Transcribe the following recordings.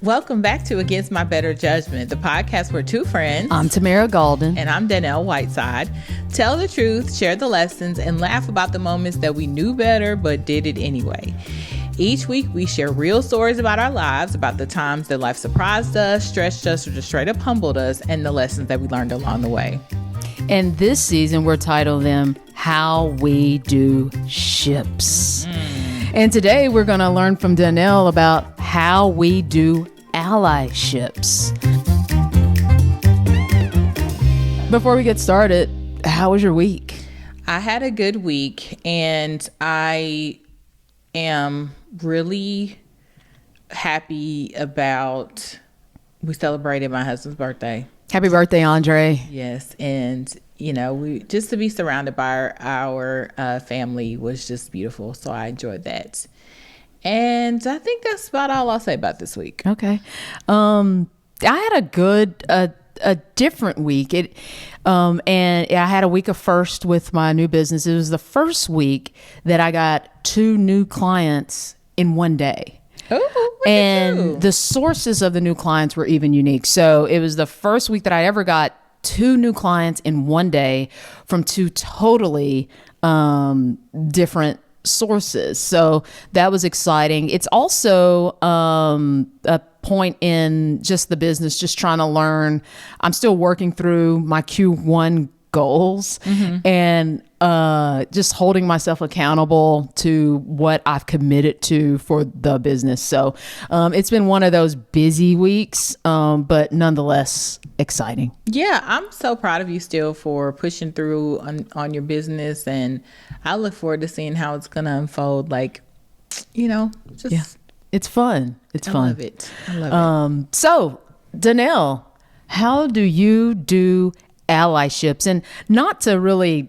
Welcome back to Against My Better Judgment, the podcast where two friends, I'm Tamara Golden. and I'm Dannelle Whiteside, tell the truth, share the lessons, and laugh about the moments that we knew better but did it anyway. Each week, we share real stories about our lives, about the times that life surprised us, stretched us, or just straight up humbled us, and the lessons that we learned along the way. And this season, we're titled them How We Do Ships. And today, we're going to learn from Dannelle about how we do allyships. Before we get started, how was your week? I had a good week, and I am really happy about, we celebrated my husband's birthday. Happy birthday, Andre. Yes, and you know, we just to be surrounded by our family was just beautiful, so I enjoyed that. And I think that's about all I'll say about this week. Okay. I had a good, a different week. And I had a week of first with my new business. It was the first week that I got 2 new clients in one day. Oh, and the sources of the new clients were even unique. So it was the first week that I ever got 2 new clients in one day from 2 totally different sources. So that was exciting. It's also a point in just the business, just trying to learn. I'm still working through my Q1 goals and just holding myself accountable to what I've committed to for the business. So it's been one of those busy weeks, but nonetheless exciting. Yeah, I'm so proud of you still for pushing through on your business, and I look forward to seeing how it's gonna unfold. Like, you know, just it's fun. It's fun. I love it. I love it. So Dannelle, how do you do allyships? And not to really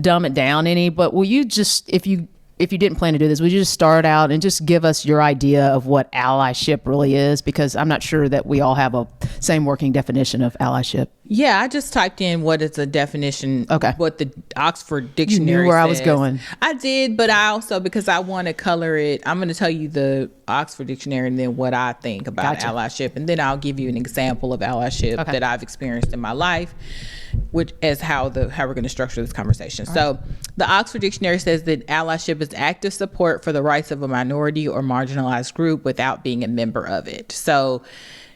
dumb it down any, but will you just, if you didn't plan to do this, would you just start out and just give us your idea of what allyship really is? Because I'm not sure that we all have a same working definition of allyship. Yeah, I just typed in what is a definition, Okay. what the Oxford Dictionary You knew where says. I was going. I did, but I also, because I want to color it, I'm going to tell you the Oxford Dictionary and then what I think about Gotcha. allyship. And then I'll give you an example of allyship that I've experienced in my life, which is how we're going to structure this conversation. So the Oxford Dictionary says that allyship is active support for the rights of a minority or marginalized group without being a member of it. So,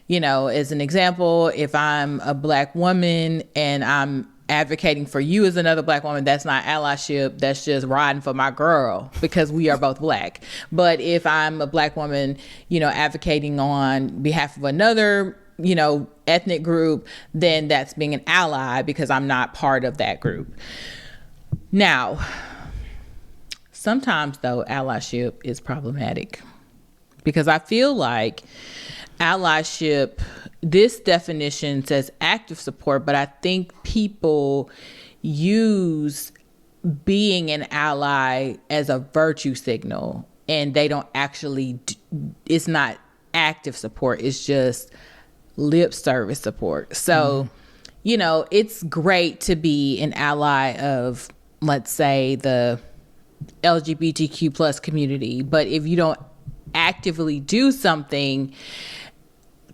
you know, as an example, if I'm a Black woman and I'm advocating for you as another Black woman, that's not allyship. That's just riding for my girl because we are both Black. But if I'm a Black woman, you know, advocating on behalf of another, you know, ethnic group, then that's being an ally because I'm not part of that group. Now, sometimes though, allyship is problematic because I feel like allyship, this definition says active support, but I think people use being an ally as a virtue signal, and they don't actually, it's not active support, it's just lip service support. So, you know, it's great to be an ally of, let's say, the LGBTQ plus community, but if you don't actively do something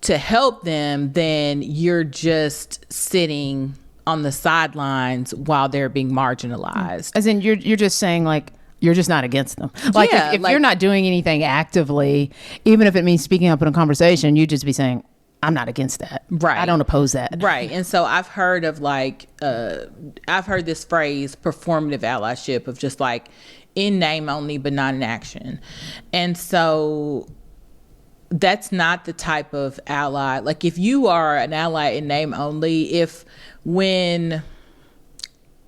to help them, then you're just sitting on the sidelines while they're being marginalized. As in, you're just saying, like, you're just not against them. Like, Yeah, if like- you're not doing anything actively, even if it means speaking up in a conversation, you just be saying, I'm not against that. Right. I don't oppose that. Right. And so I've heard of I've heard this phrase, performative allyship, of just like in name only, but not in action. And so that's not the type of ally. Like, if you are an ally in name only, What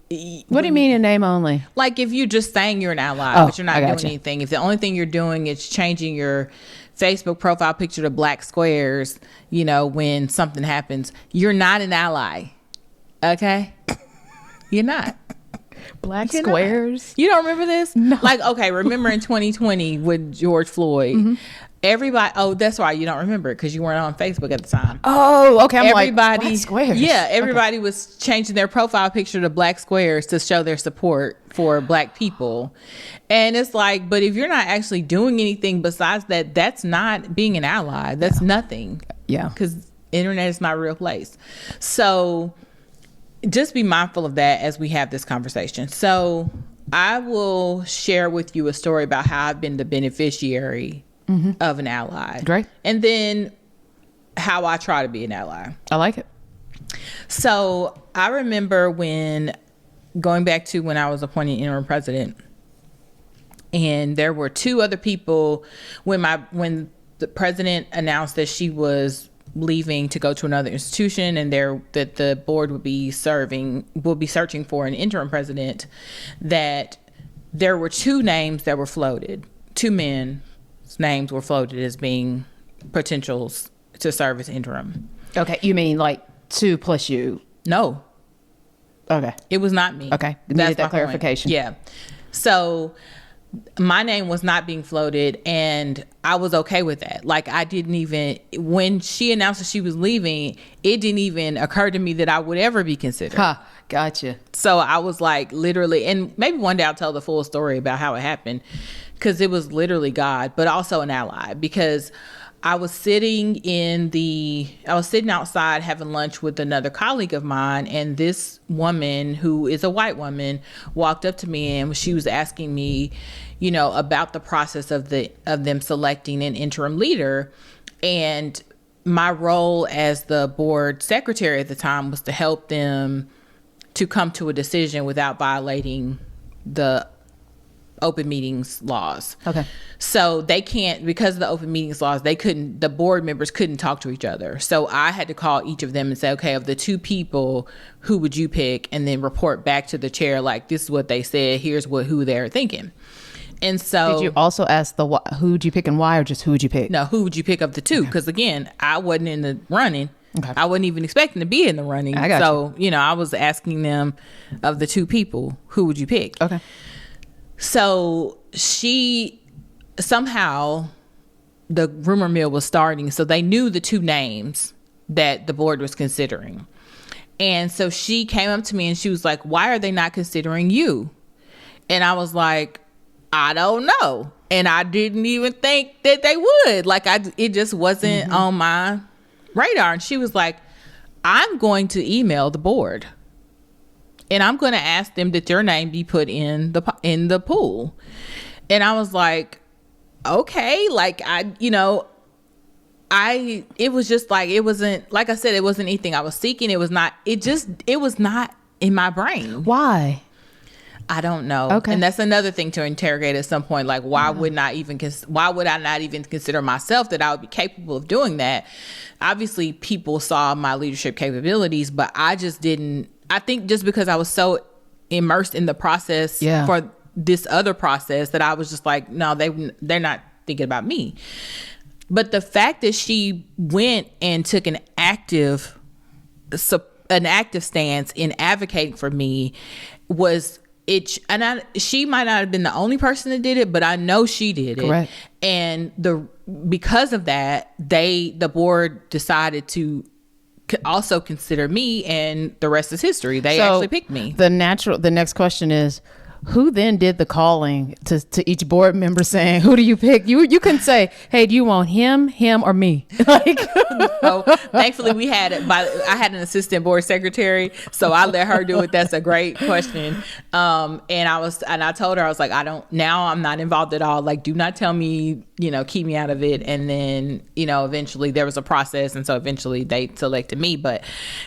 do you mean in name only? like if you're just saying you're an ally, Oh, but you're not I doing gotcha. anything, if the only thing you're doing is changing your Facebook profile picture to black squares, you know, when something happens, you're not an ally. Okay? You're not. Black You're not. squares? You don't remember this? No. Like, okay, remember in 2020 with George Floyd, Everybody, oh, that's why you don't remember it, because you weren't on Facebook at the time. Oh, okay. I'm Everybody, like, black squares. yeah, everybody was changing their profile picture to black squares to show their support for black people. And it's like, but if you're not actually doing anything besides that, that's not being an ally. That's nothing. Yeah. Because internet is not a real place. So just be mindful of that as we have this conversation. So I will share with you a story about how I've been the beneficiary of an ally. Great. And then how I try to be an ally. I like it. So I remember going back to when I was appointed interim president, and there were two other people when the president announced that she was leaving to go to another institution, and that the board will be searching for an interim president, that there were two names that were floated. Two men's names were floated as being potentials to serve as interim. Okay. You mean like 2 plus you? No. Okay. It was not me. Okay. That's Needed that clarification. Point. Yeah. So my name was not being floated, and I was okay with that. Like, I didn't even, when she announced that she was leaving, it didn't even occur to me that I would ever be considered. Huh. Gotcha. So I was like, literally, and maybe one day I'll tell the full story about how it happened, because it was literally God, but also an ally, because I was sitting outside having lunch with another colleague of mine, and this woman, who is a white woman, walked up to me, and she was asking me, about the process of them selecting an interim leader. And my role as the board secretary at the time was to help them to come to a decision without violating the open meetings laws. Okay. So they can't, because of the open meetings laws, the board members couldn't talk to each other. So I had to call each of them and say, okay, of the two people, who would you pick? And then report back to the chair, like, this is what they said, here's who they're thinking. And so, did you also ask who would you pick and why, or just who would you pick? No, who would you pick of the two? Because again, I wasn't in the running. Okay. I wasn't even expecting to be in the running. I got so, I was asking them, of the two people, who would you pick? Okay. So somehow the rumor mill was starting. So they knew the two names that the board was considering. And so she came up to me and she was like, why are they not considering you? And I was like, I don't know. And I didn't even think that they would. Like, it just wasn't on my radar. And she was like, I'm going to email the board, and I'm going to ask them that your name be put in the pool. And I was like, okay. Like, it was just like, it wasn't, like I said, it wasn't anything I was seeking. It was not in my brain. Why? I don't know. Okay. And that's another thing to interrogate at some point. Like, why would I not even consider myself that I would be capable of doing that? Obviously, people saw my leadership capabilities, but I just didn't. I think just because I was so immersed in the process for this other process, that I was just like, no, they're not thinking about me. But the fact that she went and took an active stance in advocating for me was it. And she might not have been the only person that did it, but I know she did it. Correct. And because of that, the board decided to also consider me, and the rest is history. They actually picked me. The next question is, who then did the calling to each board member saying, who do you pick? You couldn't say, hey, do you want him, or me? Like, no, thankfully I had an assistant board secretary, so I let her do it. That's a great question. And I told her, I was like, I'm not involved at all. Like, do not tell me, keep me out of it. And then, eventually there was a process. And so eventually they selected me. But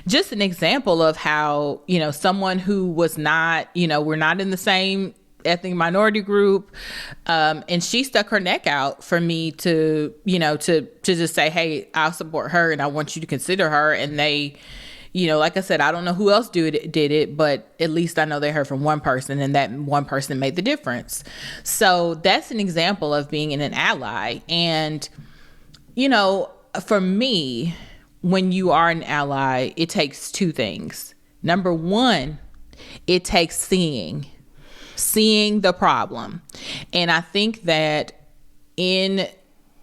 just an example of how, someone who was not, we're not in the same ethnic minority group, and she stuck her neck out for me to just say, hey, I'll support her and I want you to consider her. And they, like I said, I don't know who else did it, but at least I know they heard from one person, and that one person made the difference. So that's an example of being an ally. And for me, when you are an ally, it takes two things. Number one, it takes seeing the problem. And I think that in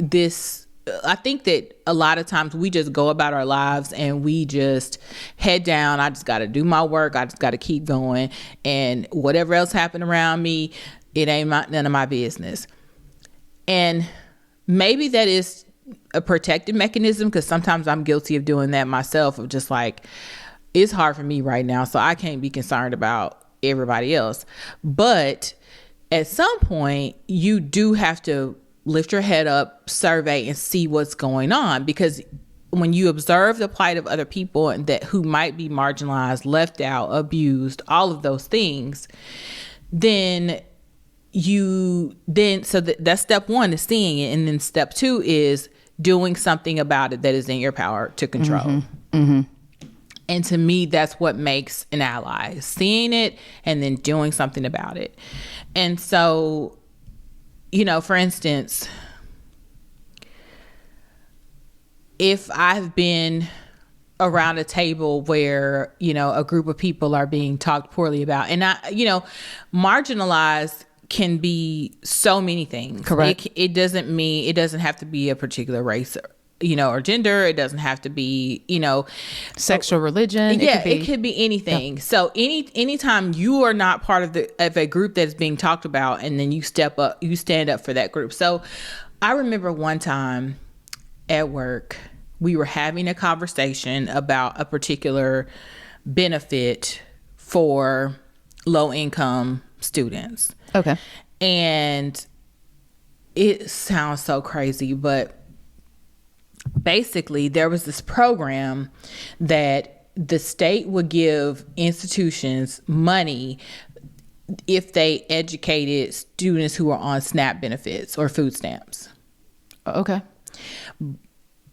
I think that a lot of times we just go about our lives and we just head down. I just got to do my work. I just got to keep going. And whatever else happened around me, it ain't none of my business. And maybe that is a protective mechanism, because sometimes I'm guilty of doing that myself, of just like, it's hard for me right now, so I can't be concerned about everybody else. But at some point, you do have to lift your head up, survey, and see what's going on, because when you observe the plight of other people and that who might be marginalized, left out, abused, all of those things, then that's step one, is seeing it, and then step two is doing something about it that is in your power to control. Mm-hmm. Mm-hmm. And to me, that's what makes an ally, seeing it and then doing something about it. And so, for instance, if I've been around a table where, a group of people are being talked poorly about, and marginalized can be so many things. Correct. It doesn't have to be a particular race, or gender. It doesn't have to be, sexual religion. Yeah, it could be anything. Yeah. So anytime you are not part of a group that's being talked about, and then you step up, you stand up for that group. So I remember one time at work, we were having a conversation about a particular benefit for low income students. Okay. And it sounds so crazy, but basically there was this program that the state would give institutions money if they educated students who are on SNAP benefits or food stamps. Okay.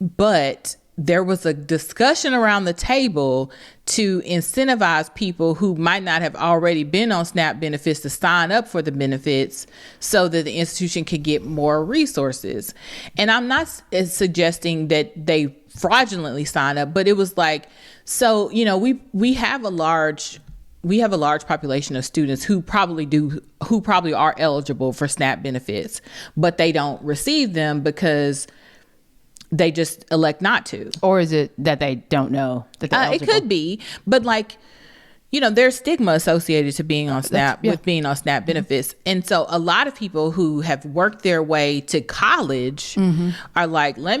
But there was a discussion around the table to incentivize people who might not have already been on SNAP benefits to sign up for the benefits so that the institution could get more resources. And I'm not suggesting that they fraudulently sign up, but it was like, so, we have a large population of students who probably are eligible for SNAP benefits, but they don't receive them because they just elect not to. Or is it that they don't know that they're eligible? It could be, but there's stigma associated to being on SNAP, with being on SNAP benefits. And so a lot of people who have worked their way to college are like, I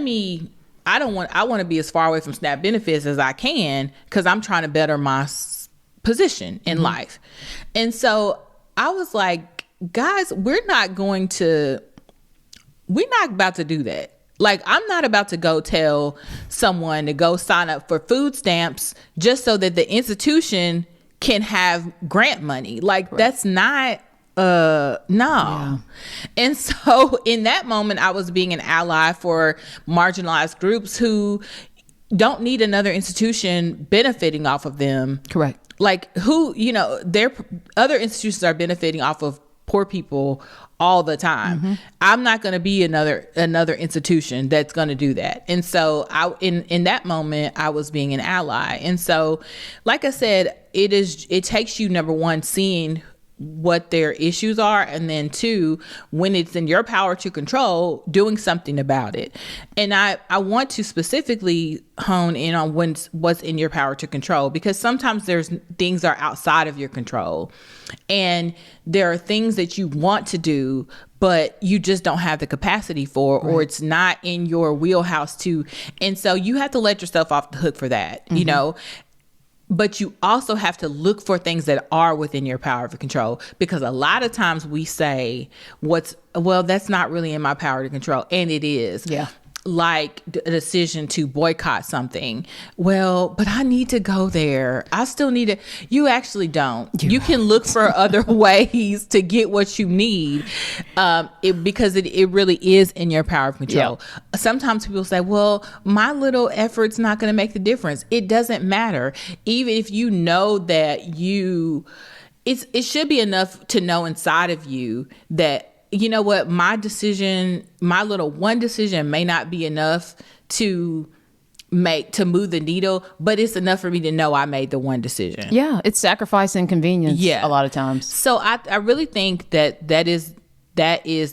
want to be as far away from SNAP benefits as I can, because I'm trying to better my position in life. And so I was like, guys, we're not about to do that. Like, I'm not about to go tell someone to go sign up for food stamps just so that the institution can have grant money. Like, that's not, no. Yeah. And so in that moment, I was being an ally for marginalized groups who don't need another institution benefiting off of them. Correct. Like, their other institutions are benefiting off of poor people all the time. I'm not going to be another institution that's going to do that. And so in that moment, I was being an ally. And so, like I said, it takes you, number one, seeing what their issues are, and then two, when it's in your power to control, doing something about it. And I want to specifically hone in on what's in your power to control, because sometimes there's things are outside of your control, and there are things that you want to do but you just don't have the capacity for, or it's not in your wheelhouse to, and so you have to let yourself off the hook for that, But you also have to look for things that are within your power of control, because a lot of times we say that's not really in my power to control. And it is. Yeah. Like a decision to boycott something. Well, but I need to go there. I still need to. You actually don't. You can look for other ways to get what you need, because it really is in your power of control. Yeah. Sometimes people say, well, my little effort's not going to make the difference. It doesn't matter. Even if you know that it should be enough to know inside of you that, you know what, my little one decision may not be enough to move the needle, but it's enough for me to know I made the one decision. Yeah, it's sacrifice and convenience a lot of times. So I really think that is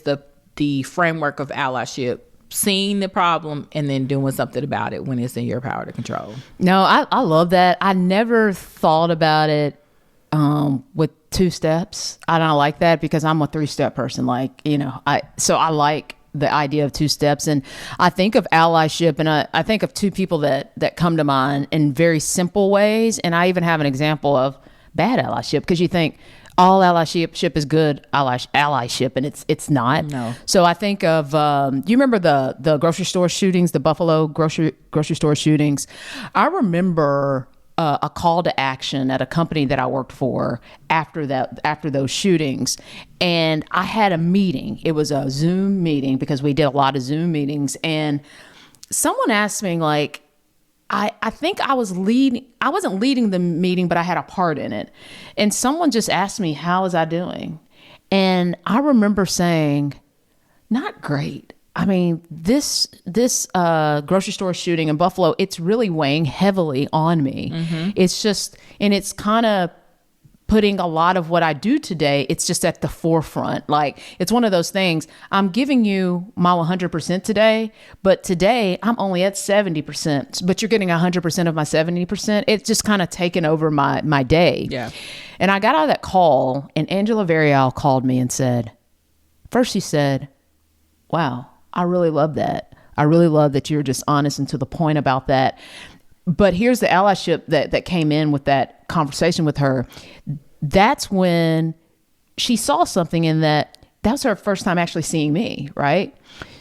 the framework of allyship seeing the problem and then doing something about it when it's in your power to control. No, I love that. I never thought about it with 2 steps. I don't like that because I'm a 3-step person. Like, so I like the idea of 2 steps. And I think of allyship, and I think of 2 people that come to mind in very simple ways. And I even have an example of bad allyship, because you think all allyship is good allyship, and it's not. No. So I think of, do you remember the grocery store shootings, the Buffalo grocery store shootings? I remember a call to action at a company that I worked for after those shootings. And I had a meeting. It was a Zoom meeting because we did a lot of Zoom meetings. And someone asked me, like, I think I wasn't leading the meeting, but I had a part in it. And someone just asked me, how was I doing? And I remember saying, not great. I mean, this grocery store shooting in Buffalo, it's really weighing heavily on me. Mm-hmm. It's just, and it's kind of putting a lot of what I do today, it's just at the forefront. Like, it's one of those things, I'm giving you my 100% today, but today I'm only at 70%, but you're getting 100% of my 70%. It's just kind of taken over my day. Yeah. And I got out of that call, and Angela Varial called me and said, first she said, wow, I really love that. I really love that you're just honest and to the point about that. But here's the allyship that came in with that conversation with her. That's when she saw something in that. That was her first time actually seeing me, right?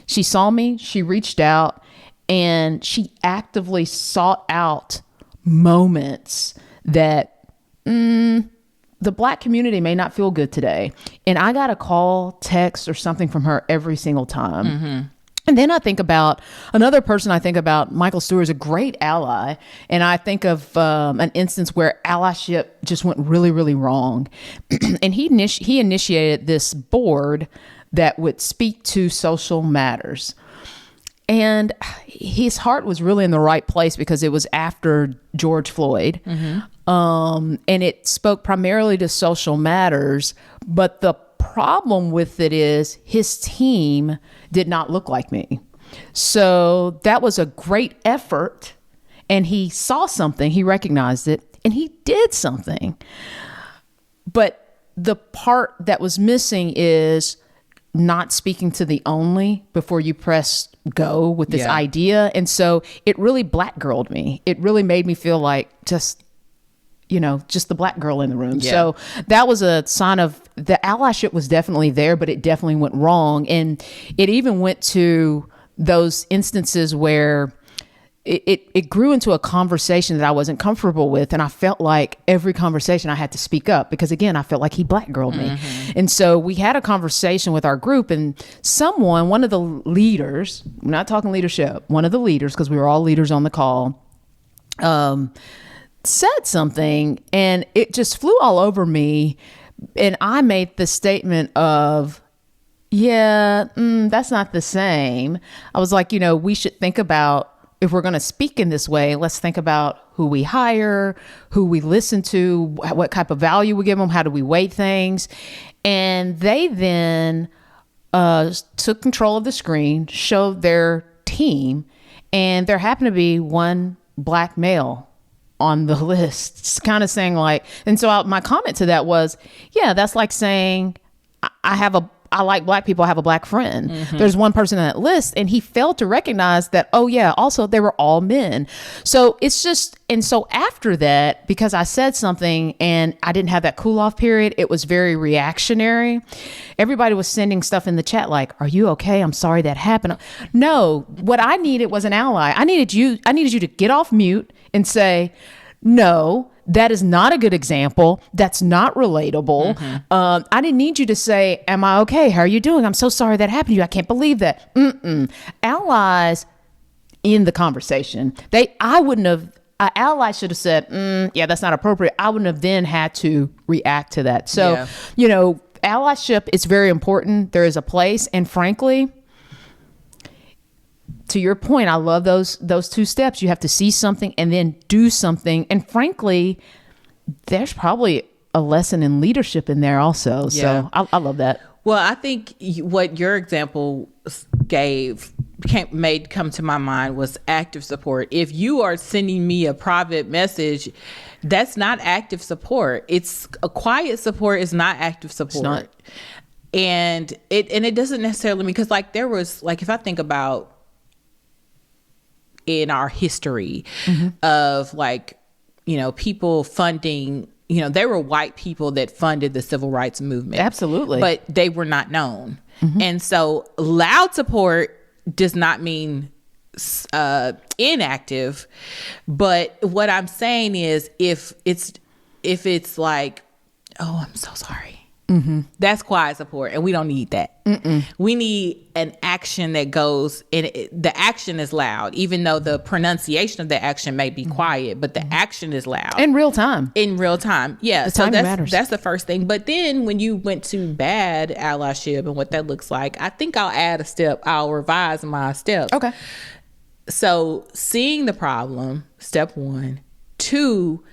She saw me, she reached out, and she actively sought out moments that the Black community may not feel good today. And I got a call, text, or something from her every single time. Mm-hmm. And then I think about another person. I think about Michael Stewart is a great ally. And I think of an instance where allyship just went really, really wrong. And he initiated this board that would speak to social matters. And his heart was really in the right place because it was after George Floyd. Mm-hmm. And it spoke primarily to social matters. But the problem with it is his team did not look like me. So that was a great effort. And he saw something, he recognized it, and he did something. But the part that was missing is not speaking to the only before you press go with this idea. And so it really black girled me. It really made me feel like just the black girl in the room. Yeah. So that was a sign of the allyship was definitely there, but it definitely went wrong. And it even went to those instances where it grew into a conversation that I wasn't comfortable with. And I felt like every conversation I had to speak up because, again, I felt like he black girled me. Mm-hmm. And so we had a conversation with our group, and one of the leaders, I'm not talking leadership, one of the leaders, because we were all leaders on the call, said something, and it just flew all over me. And I made the statement of, that's not the same. I was like, we should think about, if we're going to speak in this way, let's think about who we hire, who we listen to, what type of value we give them, how do we weight things. And they then took control of the screen, showed their team, and there happened to be one black male on the list. It's kind of saying like, and so my comment to that was, that's like saying I like black people, I have a black friend. Mm-hmm. There's one person on that list, and he failed to recognize that, also they were all men. So it's just, and so after that, because I said something and I didn't have that cool off period, it was very reactionary. Everybody was sending stuff in the chat like, are you okay? I'm sorry that happened. No, what I needed was an ally. I needed you to get off mute and say, no, that is not a good example. That's not relatable. Mm-hmm. I didn't need you to say, am I okay? How are you doing? I'm so sorry that happened to you. I can't believe that. Allies in the conversation. Ally should have said, that's not appropriate. I wouldn't have then had to react to that. So, allyship is very important. There is a place. And frankly, to your point, I love those 2 steps. You have to see something and then do something. And frankly, there's probably a lesson in leadership in there also. Yeah. So I love that. Well, I think what your example come to my mind was active support. If you are sending me a private message, that's not active support. It's a quiet support is not active support. It's not. And it doesn't necessarily mean, because like there was, like, if I think about in our history of, like, you know, people funding, you know, there were white people that funded the civil rights movement. Absolutely. But they were not known. And so loud support does not mean inactive. But what I'm saying is, if it's like, oh, I'm so sorry, that's quiet support, and we don't need that. We need an action that goes, and the action is loud, even though the pronunciation of the action may be quiet, but the action is loud in real time. Yeah, so that's the first thing. But then when you went to bad allyship and what that looks like, I think I'll add a step. I'll revise my steps. Okay. So seeing the problem, step 1. 2,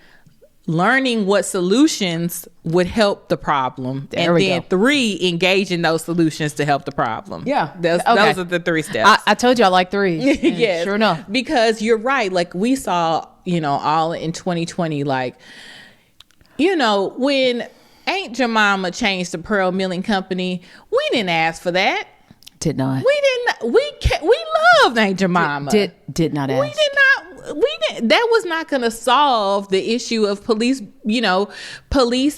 learning what solutions would help the problem. And then 3, engaging those solutions to help the problem. Yeah. Those are the 3 steps. I told you I like 3. Yes. Sure enough. Because you're right. Like, we saw, you know, all in 2020, like, you know, when Aunt Jemima changed the Pearl Milling Company, we didn't ask for that. Did not. We loved Aunt Jemima. Did not ask. That was not going to solve the issue of police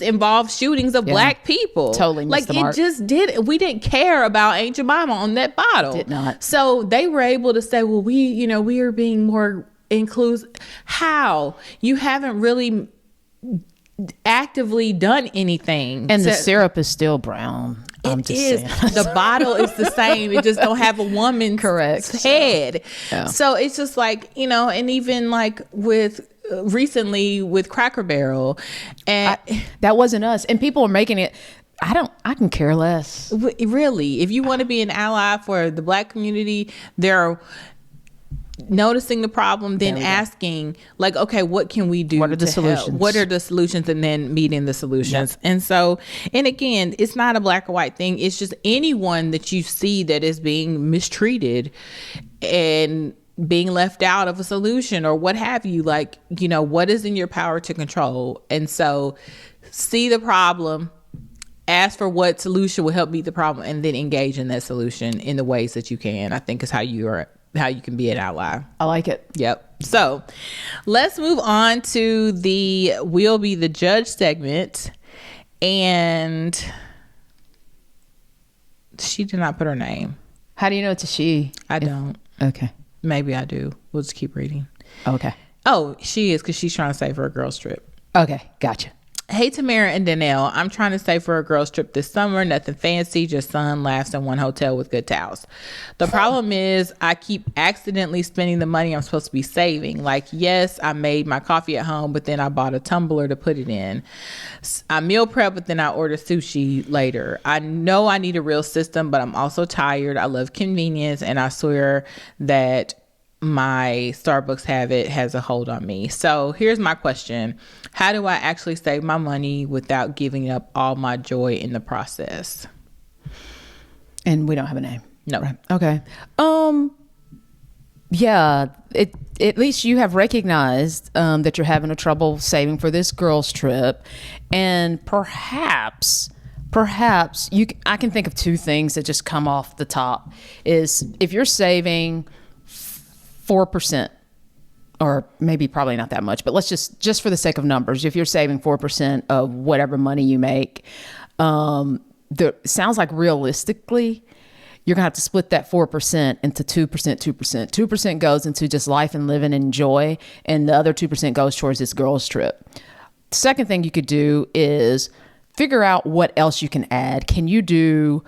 involved shootings of black people. Totally missed the mark. It just did. We didn't care about Aunt Jemima on that bottle. Did not. So they were able to say, well, we are being more inclusive. How? You haven't really actively done anything. And the syrup is still brown. It is. The bottle is the same. It just don't have a woman's head. Yeah. So it's just like, you know, and even like recently with Cracker Barrel, and that wasn't us. And people are making it. I can care less. Really, if you want to be an ally for the black community, they're noticing the problem, then asking, like, okay, what can we do? What are the solutions? Help? What are the solutions? And then meeting the solutions. Yep. And so, and again, it's not a black or white thing. It's just anyone that you see that is being mistreated and being left out of a solution or what have you, like, you know, what is in your power to control? And so see the problem, ask for what solution will help meet the problem, and then engage in that solution in the ways that you can, I think is how you can be an ally. I like it. Yep. So let's move on to the We'll Be the Judge segment. And she did not put her name. How do you know it's a she? I don't. Okay. Maybe I do. We'll just keep reading. Okay. Oh, she is, because she's trying to save her girls trip. Okay. Gotcha. Hey, Tamara and Dannelle, I'm trying to save for a girls trip this summer. Nothing fancy, just sun, laughs, and one hotel with good towels. The problem is I keep accidentally spending the money I'm supposed to be saving. Like, yes, I made my coffee at home, but then I bought a tumbler to put it in. I meal prep, but then I order sushi later. I know I need a real system, but I'm also tired. I love convenience, and I swear that my Starbucks habit has a hold on me. So here's my question. How do I actually save my money without giving up all my joy in the process? And we don't have a name. No. Right. Okay. Yeah, at least you have recognized that you're having a trouble saving for this girls trip. And perhaps I can think of 2 things that just come off the top is if you're saving 4%, or maybe probably not that much, but let's just for the sake of numbers, if you're saving 4% of whatever money you make, sounds like realistically, you're gonna have to split that 4% into 2%. 2% goes into just life and living and joy, and the other 2% goes towards this girls trip. The second thing you could do is figure out what else you can add. Can you do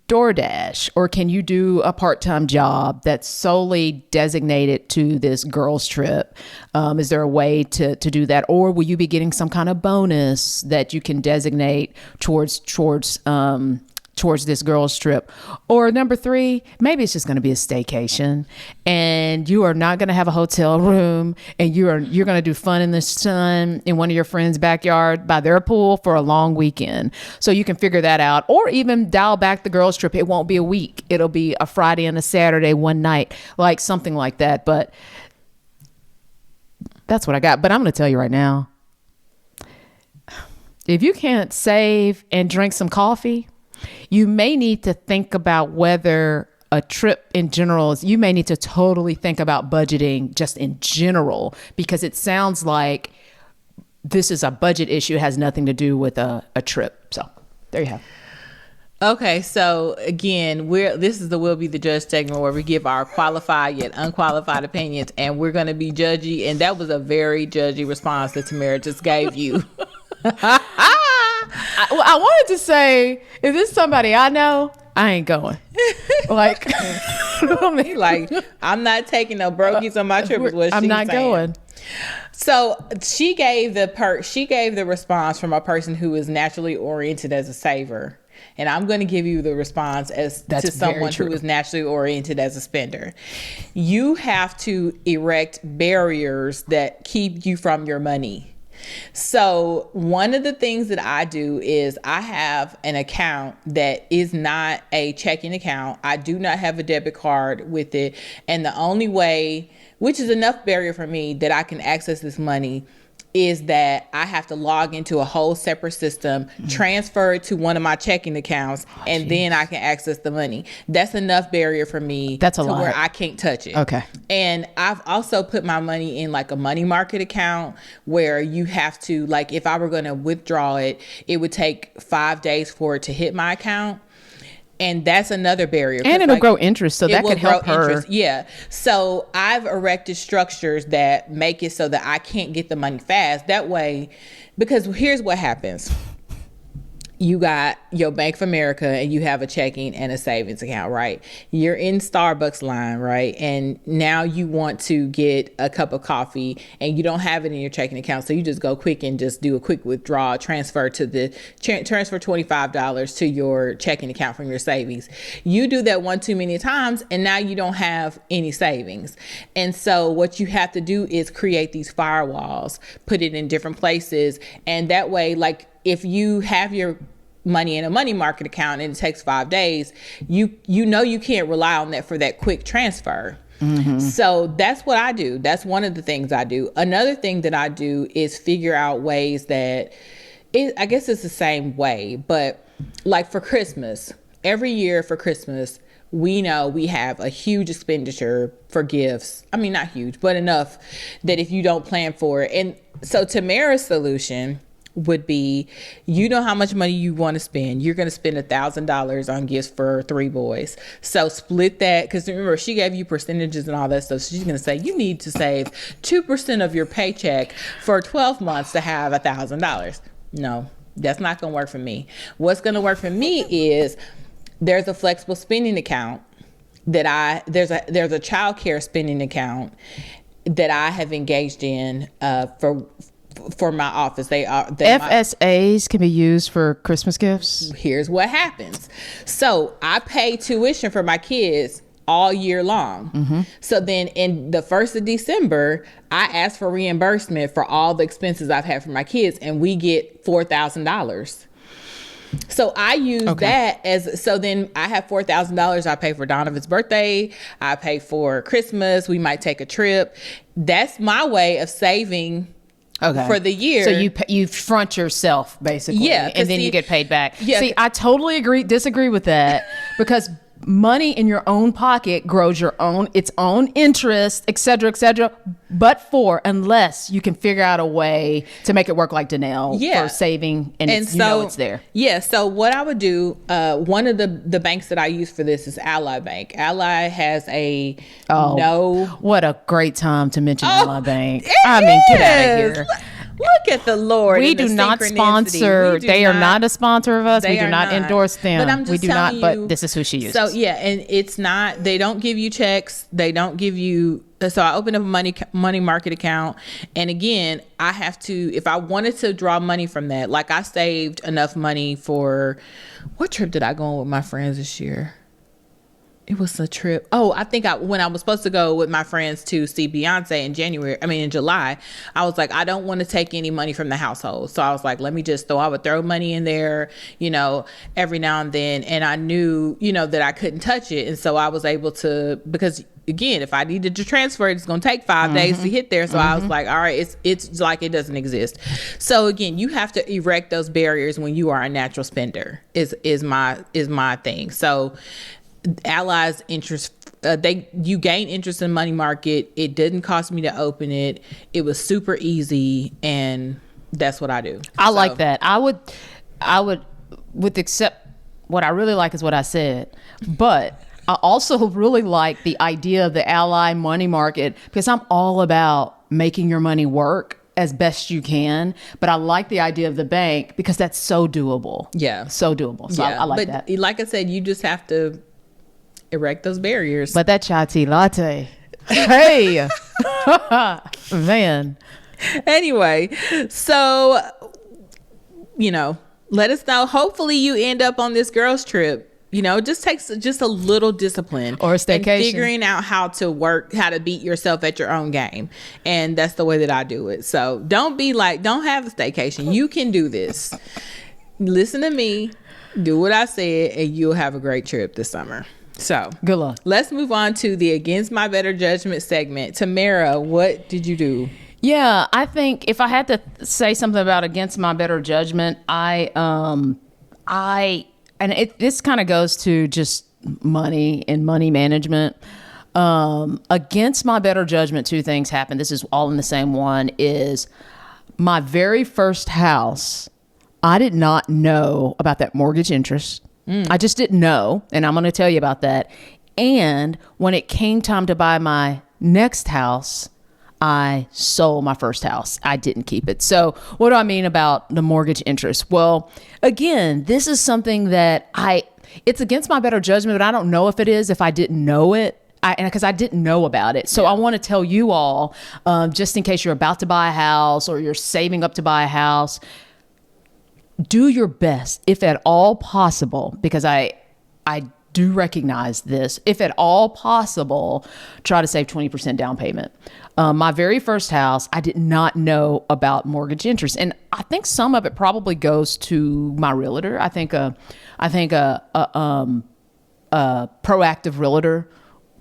DoorDash, or can you do a part-time job that's solely designated to this girls trip? Is there a way to do that? Or will you be getting some kind of bonus that you can designate towards towards this girls trip. Or number 3, maybe it's just going to be a staycation, and you are not going to have a hotel room, and you're going to do fun in the sun in one of your friends' backyard by their pool for a long weekend. So you can figure that out, or even dial back the girls trip. It won't be a week. It'll be a Friday and a Saturday, one night, like something like that. But that's what I got. But I'm going to tell you right now, if you can't save and drink some coffee, you may need to think about whether a trip in general is, you may need to totally think about budgeting just in general, because it sounds like this is a budget issue. It has nothing to do with a trip. So there you have it. Okay, so again, this is the We'll Be the Judge segment where we give our qualified yet unqualified opinions, and we're going to be judgy. And that was a very judgy response that Tamara just gave you. I wanted to say, if this is somebody I know, I ain't going. Like, like, I'm not taking no brokies on my trip. Is what I'm not saying. going. So she gave the response from a person who is naturally oriented as a saver. And I'm going to give you the response to someone who is naturally oriented as a spender. You have to erect barriers that keep you from your money. So one of the things that I do is I have an account that is not a checking account. I do not have a debit card with it. And the only way, which is enough barrier for me that I can access this money, is that I have to log into a whole separate system, transfer it to one of my checking accounts, and then I can access the money. That's enough barrier for me. That's a lot. Where I can't touch it. Okay. And I've also put my money in like a money market account where you have to, like, if I were going to withdraw it, it would take 5 days for it to hit my account. And that's another barrier. And it'll grow interest, so that could help her. Interest. Yeah. So I've erected structures that make it so that I can't get the money fast. That way, because here's what happens. You got your Bank of America and you have a checking and a savings account, right? You're in Starbucks line, right? And now you want to get a cup of coffee and you don't have it in your checking account. So you just go quick and just do a quick withdrawal, transfer $25 to your checking account from your savings. You do that one too many times and now you don't have any savings. And so what you have to do is create these firewalls, put it in different places. And that way, like, if you have your money in a money market account and it takes 5 days, you know you can't rely on that for that quick transfer. Mm-hmm. So that's what I do. That's one of the things I do. Another thing that I do is figure out ways that, I guess it's the same way, but like for Christmas, every year for Christmas, we know we have a huge expenditure for gifts. I mean, not huge, but enough that if you don't plan for it. And so Tamara's solution would be, you know how much money you want to spend. You're going to spend $1,000 on gifts for 3 boys. So split that, because remember, she gave you percentages and all that stuff. So she's going to say you need to save 2% of your paycheck for 12 months to have $1,000. No, that's not going to work for me. What's going to work for me is there's a flexible spending account that there's a child care spending account that I have engaged in for my office. FSAs can be used for Christmas gifts. Here's what happens. So I pay tuition for my kids all year long. Mm-hmm. So then in the 1st of December, I ask for reimbursement for all the expenses I've had for my kids, and we get $4,000. So I use that so then I have $4,000. I pay for Donovan's birthday. I pay for Christmas. We might take a trip. That's my way of saving for the year. So you front yourself basically, and then you get paid back. Yeah. See, I totally disagree with that because money in your own pocket grows its own interest, et cetera, but unless you can figure out a way to make it work like Dannelle for saving, and it's there. Yeah. So what I would do, one of the banks that I use for this is Ally Bank. Ally has what a great time to mention Ally Bank. I mean, get out of here. Look Look at the Lord. We and the do not synchronicity. sponsor. We do They are not a sponsor of us. We They do are not endorse them. But I'm just we do telling not. you, But this is who she uses. So yeah, and it's not. They don't give you checks. They don't give you. So I opened up a money market account, and again, I have to. If I wanted to draw money from that, like I saved enough money for what trip did I go on with my friends this year? It was a trip. Oh, I think when I was supposed to go with my friends to see Beyonce in July, I was like, I don't want to take any money from the household. So I was like, let me just I would throw money in there, every now and then. And I knew, that I couldn't touch it. And so I was able to, because again, if I needed to transfer it, it's going to take 5 days to hit there. So I was like, all right, it's like it doesn't exist. So again, you have to erect those barriers when you are a natural spender is my thing. So Ally's interest, you gain interest in money market. It didn't cost me to open it. It was super easy, and that's what I do. I like that. I would accept what I really like is what I said, but I also really like the idea of the Ally money market because I'm all about making your money work as best you can, but I like the idea of the bank because that's so doable. Yeah, so doable. So I like that. Like I said, you just have to erect those barriers. But that chai tea latte, hey, man. Anyway, so let us know. Hopefully, you end up on this girls' trip. It just takes just a little discipline or a staycation, and figuring out how to beat yourself at your own game, and that's the way that I do it. So don't have a staycation. You can do this. Listen to me, do what I said, and you'll have a great trip this summer. So good luck. Let's move on to the Against My Better Judgment segment. Tamara, what did you do? Yeah, I think if I had to say something about Against My Better Judgment, this kind of goes to just money and money management. Against my better judgment, two things happened. This is all in the same one. Is my very first house, I did not know about that mortgage interest. I just didn't know, and I'm going to tell you about that. And when it came time to buy my next house, I sold my first house. I didn't keep it. So what do I mean about the mortgage interest? Well, again, this is something that it's against my better judgment, but I don't know if it is if I didn't know it. Because I didn't know about it. So I want to tell you all, just in case you're about to buy a house or you're saving up to buy a house, do your best, if at all possible, because I do recognize this, if at all possible, try to save 20% down payment. My very first house, I did not know about mortgage interest. And I think some of it probably goes to my realtor. I think a proactive realtor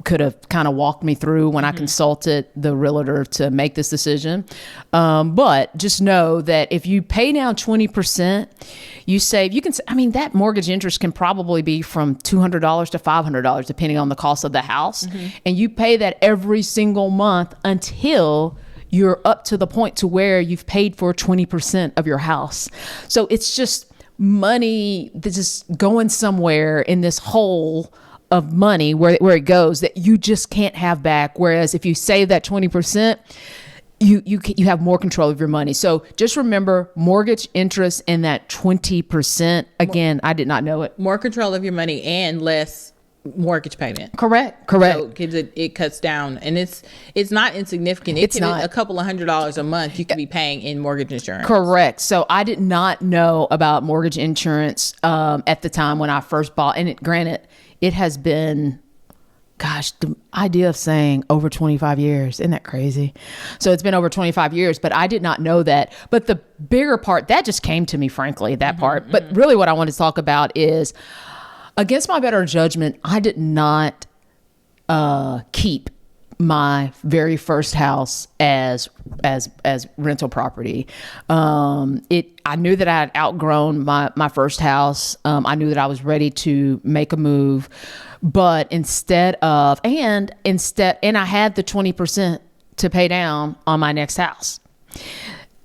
could have kind of walked me through when I consulted the realtor to make this decision. But just know that if you pay down 20%, you save, that mortgage interest can probably be from $200 to $500, depending on the cost of the house. And you pay that every single month until you're up to the point to where you've paid for 20% of your house. So it's just money that's just going somewhere in this hole of money where it goes that you just can't have back. Whereas if you save that 20%, you have more control of your money. So just remember mortgage interest and that 20%. Again, I did not know it. More control of your money and less mortgage payment. Correct. So it cuts down, and it's not insignificant. It's not a couple of $100s a month you could be paying in mortgage insurance. Correct. So I did not know about mortgage insurance at the time when I first bought. And granted, it has been, the idea of saying over 25 years, isn't that crazy? So it's been over 25 years, but I did not know that. But the bigger part, that just came to me, frankly, that part. But really what I want to talk about is, against my better judgment, I did not keep my very first house as rental property. I knew that I had outgrown my first house. I knew that I was ready to make a move, but and I had the 20% to pay down on my next house.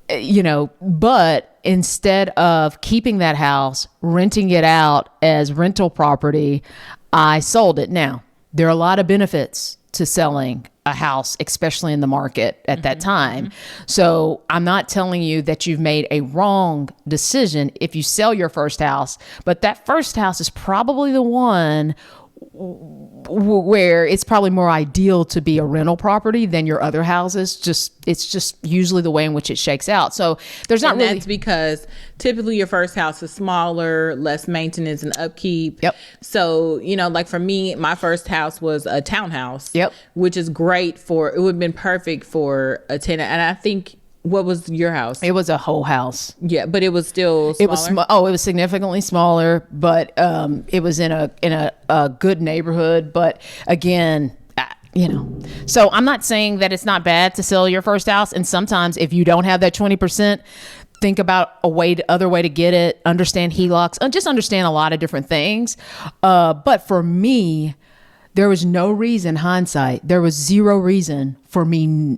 But instead of keeping that house, renting it out as rental property, I sold it. Now, there are a lot of benefits to selling a house, especially in the market at that time. So I'm not telling you that you've made a wrong decision if you sell your first house, but that first house is probably the one where it's probably more ideal to be a rental property than your other houses. It's just usually the way in which it shakes out. So there's not really. That's because typically your first house is smaller, less maintenance and upkeep. Yep. So, like for me, my first house was a townhouse. Yep. Which is great it would have been perfect for a tenant. And I think, what was your house? It was a whole house. Yeah, but it was still smaller. It was significantly smaller, but it was in a good neighborhood. But again, so I'm not saying that it's not bad to sell your first house. And sometimes if you don't have that 20%, think about other way to get it. Understand HELOCs, just understand a lot of different things. But for me, there was no reason, hindsight, there was zero reason for me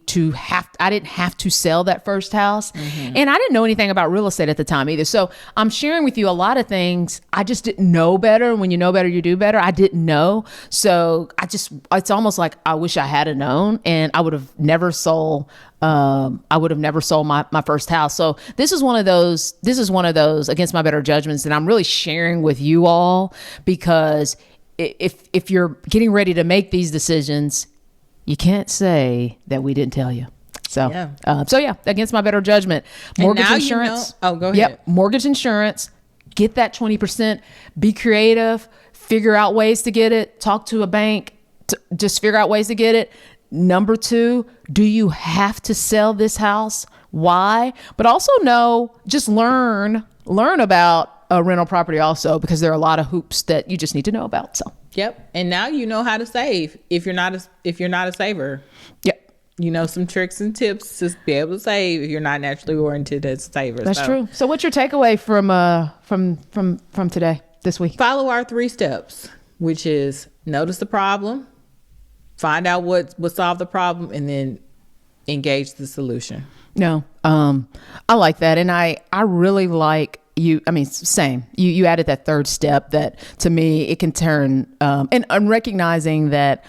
to I didn't have to sell that first house. And I didn't know anything about real estate at the time either. So I'm sharing with you a lot of things. I just didn't know better. When you know better, you do better. I didn't know. So it's almost like I wish I had known, and I would have never sold my first house. So this is one of those against my better judgments that I'm really sharing with you all, because if you're getting ready to make these decisions, you can't say that we didn't tell you. So, against my better judgment, mortgage insurance. Oh, go ahead. Yep. Mortgage insurance, get that 20%, be creative, figure out ways to get it, talk to a bank, just figure out ways to get it. Number 2, do you have to sell this house? Why? But also just learn about a rental property also, because there are a lot of hoops that you just need to know about. So. Yep. And now you know how to save if you're not a saver. Yep. Some tricks and tips to be able to save if you're not naturally oriented as a saver. That's true. So what's your takeaway from today, this week? Follow our 3 steps, which is notice the problem, find out what solved the problem, and then engage the solution. No, I like that. And I really like same. You added that 3rd step that to me, it can turn, and recognizing that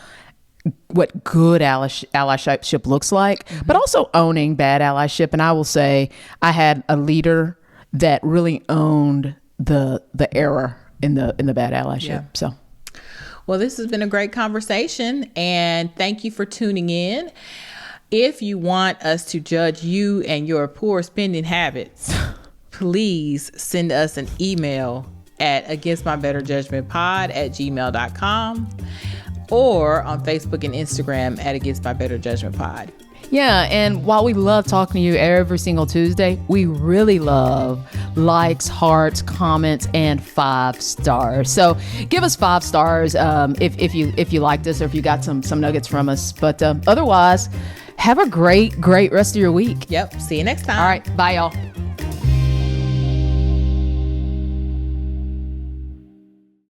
what good allyship looks like, but also owning bad allyship. And I will say I had a leader that really owned the error in the bad allyship. Yeah. So. Well, this has been a great conversation, and thank you for tuning in. If you want us to judge you and your poor spending habits, please send us an email at againstmybetterjudgmentpod@gmail.com or on Facebook and Instagram at againstmybetterjudgmentpod. Yeah, and while we love talking to you every single Tuesday, we really love likes, hearts, comments, and 5 stars. So give us 5 stars if you liked us or if you got some nuggets from us. But otherwise, have a great rest of your week. Yep. See you next time. All right. Bye, y'all.